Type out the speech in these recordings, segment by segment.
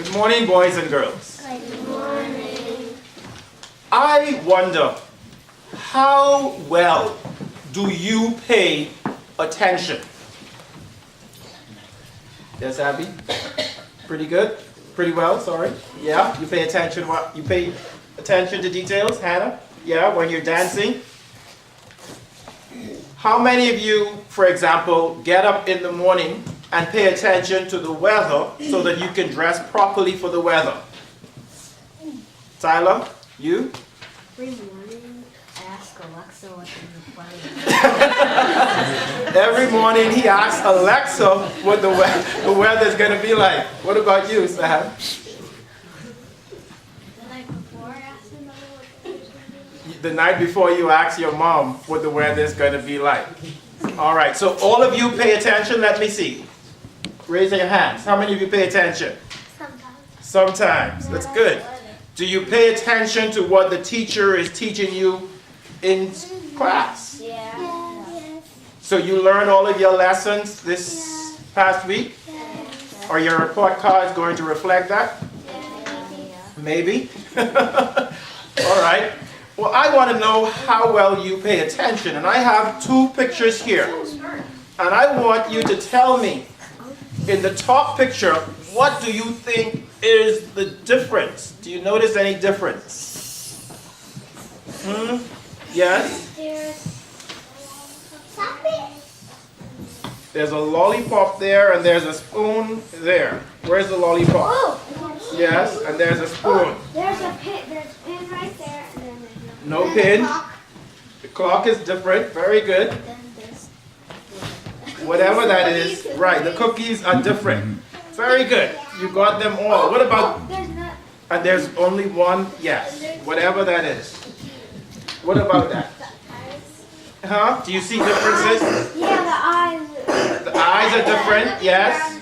Good morning, boys and girls. Good morning. I wonder, how well do you pay attention? Yes, Abby? Pretty good? Pretty well, sorry. Yeah, you pay attention. What? You pay attention to details, Hannah? Yeah, when you're dancing? How many of you, for example, get up in the morning and pay attention to the weather so that you can dress properly for the weather? Tyler, you? Every morning, I ask Alexa what the weather Every morning he asks Alexa what the weather is going to be like. What about you, Sam? The night before, I asked my mother what the weather's going to be like. The night before you ask your mom what the weather is going to be like. All right, so all of you pay attention. Let me see. Raise your hands. How many of you pay attention? Sometimes. Sometimes. That's good. Do you pay attention to what the teacher is teaching you in class? Yeah. So you learned all of your lessons this past week? Are your report cards going to reflect that? Maybe. All right. Well, I want to know how well you pay attention. And I have two pictures here. And I want you to tell me, in the top picture, what do you think is the difference? Do you notice any difference? Yes? There's a lollipop there and there's a spoon there. Where's the lollipop? Yes, and there's a spoon. There's a pin right there. And then there's No pin. The clock is different. Very good. Whatever that is. Right, the cookies are different. Very good. You got them all. What about... There's not. And there's only one? Yes. Whatever that is. What about that? Huh? Do you see differences? Yeah, the eyes. The eyes are different. Yes.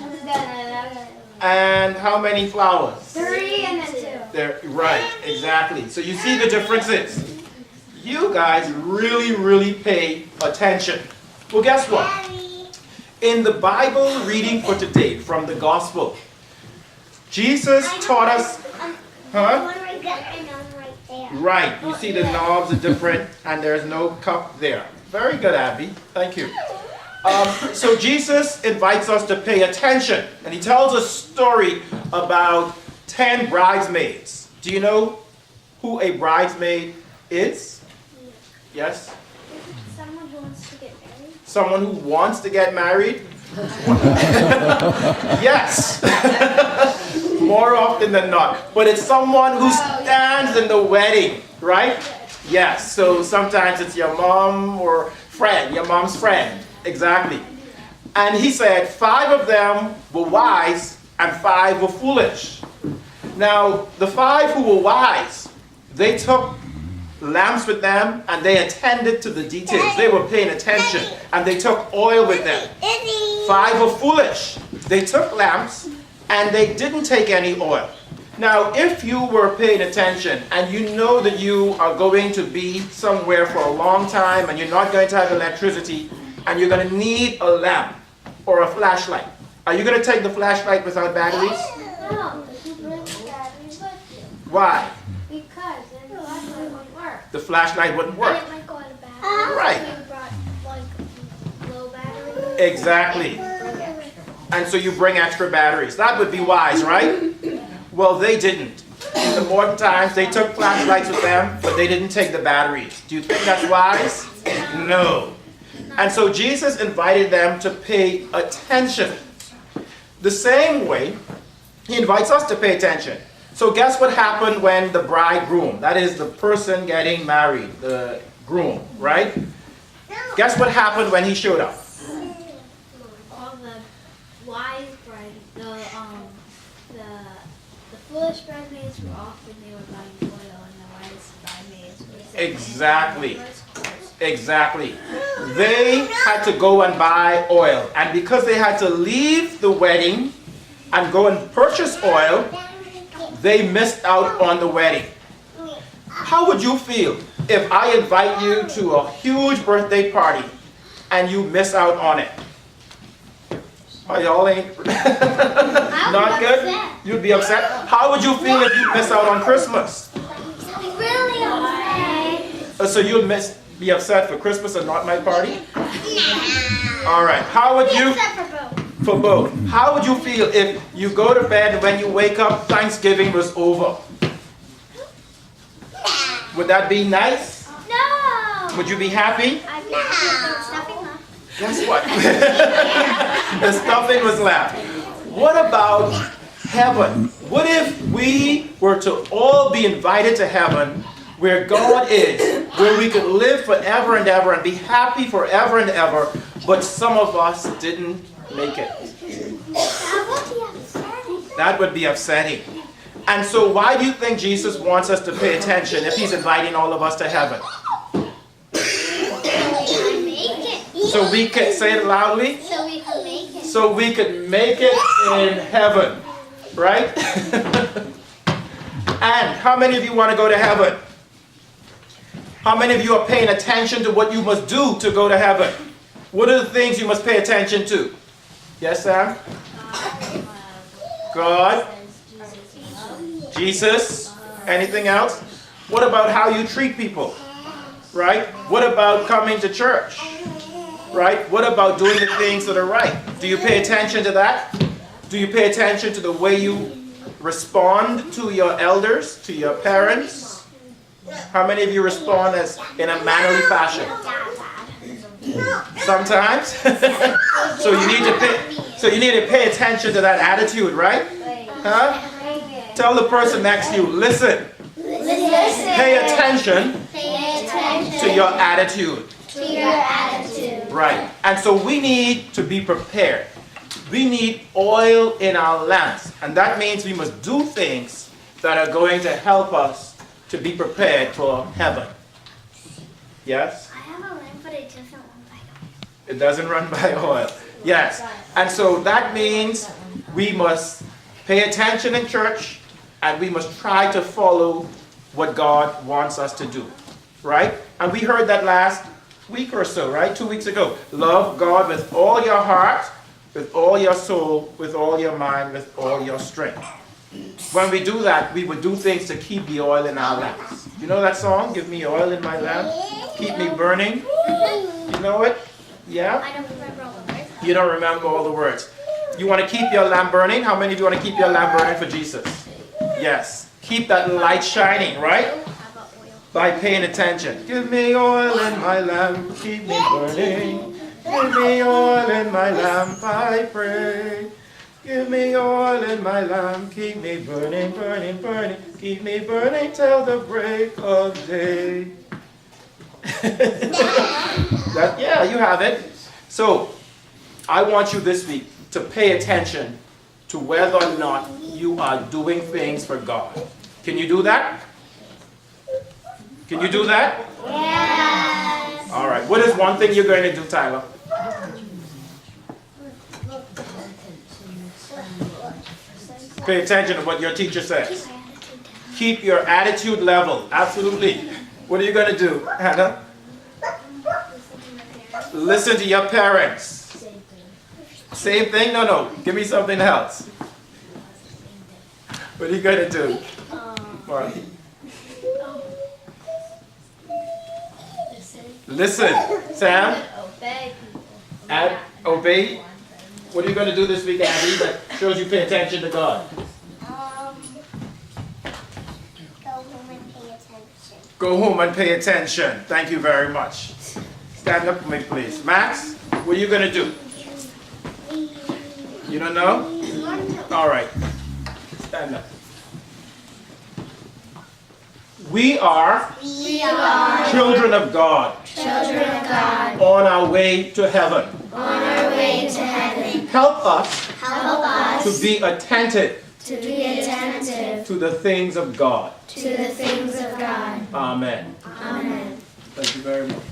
And how many flowers? 3 and then 2. There, right, exactly. So you see the differences. You guys really pay attention. Well, guess what? In the Bible reading for today from the Gospel, Jesus taught us, huh? Right, you see the knobs are different and there's no cup there. Very good, Abby. Thank you. So Jesus invites us to pay attention, and he tells a story about 10 bridesmaids. Do you know who a bridesmaid is? Yes? Someone who wants to get married. Someone who wants to get married? Yes. More often than not. But it's someone who stands in the wedding, right? Yes. So sometimes it's your mom or friend, your mom's friend. Exactly. And he said 5 of them were wise and 5 were foolish. Now, the 5 who were wise, they took lamps with them and they attended to the details. They were paying attention and they took oil with them. 5 were foolish. They took lamps and they didn't take any oil. Now, if you were paying attention and you know that you are going to be somewhere for a long time and you're not going to have electricity and you're going to need a lamp or a flashlight, are you going to take the flashlight without batteries? No, you bring the batteries with you. Why? Because then the flashlight won't work. The flashlight wouldn't work. And it might go out of battery. Right. So you brought like low battery. Exactly. Bring extra. And so you bring extra batteries. That would be wise, right? Well, they didn't. In the modern times, they took flashlights with them, but they didn't take the batteries. Do you think that's wise? No. And so Jesus invited them to pay attention. The same way, he invites us to pay attention. So guess what happened when the bridegroom, that is the person getting married, the groom, right? Guess what happened when he showed up? All the wise the foolish bridesmaids were off and they were buying oil, and the wise bridesmaids were Exactly. Exactly. They had to go and buy oil. And because they had to leave the wedding and go and purchase oil, they missed out on the wedding. How would you feel if I invite you to a huge birthday party and you miss out on it? Oh, y'all ain't. I Not good? You'd be upset? How would you feel if you miss out on Christmas? Really upset. So you'd be upset for Christmas and not my party? All right. How would you... Except for both. For both. How would you feel if you go to bed and when you wake up, Thanksgiving was over? Would that be nice? No. Would you be happy? I'd be happy with stuffing left. Guess what? The stuffing was left. What about heaven? What if we were to all be invited to heaven where God is, where we could live forever and ever and be happy forever and ever, but some of us didn't make it? That would be upsetting. And so why do you think Jesus wants us to pay attention if he's inviting all of us to heaven? So we could say it loudly? So we can make it. So we could make it in heaven. Right? And how many of you want to go to heaven? How many of you are paying attention to what you must do to go to heaven? What are the things you must pay attention to? Yes, Sam? God. Jesus. Anything else? What about how you treat people? Right? What about coming to church? Right? What about doing the things that are right? Do you pay attention to that? Do you pay attention to the way you respond to your elders, to your parents? How many of you respond as in a mannerly fashion? Sometimes. So you need to pay attention to that attitude, right? Huh? Tell the person next to you, listen. Pay attention to your attitude. Right. And so we need to be prepared. We need oil in our lamps. And that means we must do things that are going to help us to be prepared for heaven. Yes? I have a lamp, but it doesn't run by oil. It doesn't run by oil. Yes. And so that means we must pay attention in church and we must try to follow what God wants us to do. Right? And we heard that last week or so, right? 2 weeks ago. Love God with all your heart, with all your soul, with all your mind, with all your strength. When we do that, we would do things to keep the oil in our lamps. You know that song? Give me oil in my lamp, keep me burning. You know it? Yeah? I don't remember all the words. You don't remember all the words. You want to keep your lamp burning? How many of you want to keep your lamp burning for Jesus? Yes. Keep that light shining, right? How about oil? By paying attention. Give me oil in my lamp, keep me burning. Give me oil in my lamp, I pray. Give me oil in my lamp, keep me burning, burning, burning. Keep me burning till the break of day. Yeah, you have it. So, I want you this week to pay attention to whether or not you are doing things for God. Can you do that? Can you do that? Yes. All right. What is one thing you're going to do, Tyler? Pay attention to what your teacher says. Keep your attitude level. Absolutely. What are you going to do, Hannah? Listen to your parents. Same thing? No. Give me something else. What are you going to do? Marty? Listen. Sam? Obey. What are you going to do this week, Abby, that shows you pay attention to God? Go home and pay attention. Go home and pay attention. Thank you very much. Stand up for me, please. Max, what are you going to do? You don't know? All right. Stand up. We are children of God. On our way to heaven. Help us to be attentive to the things of God. Amen. Thank you very much.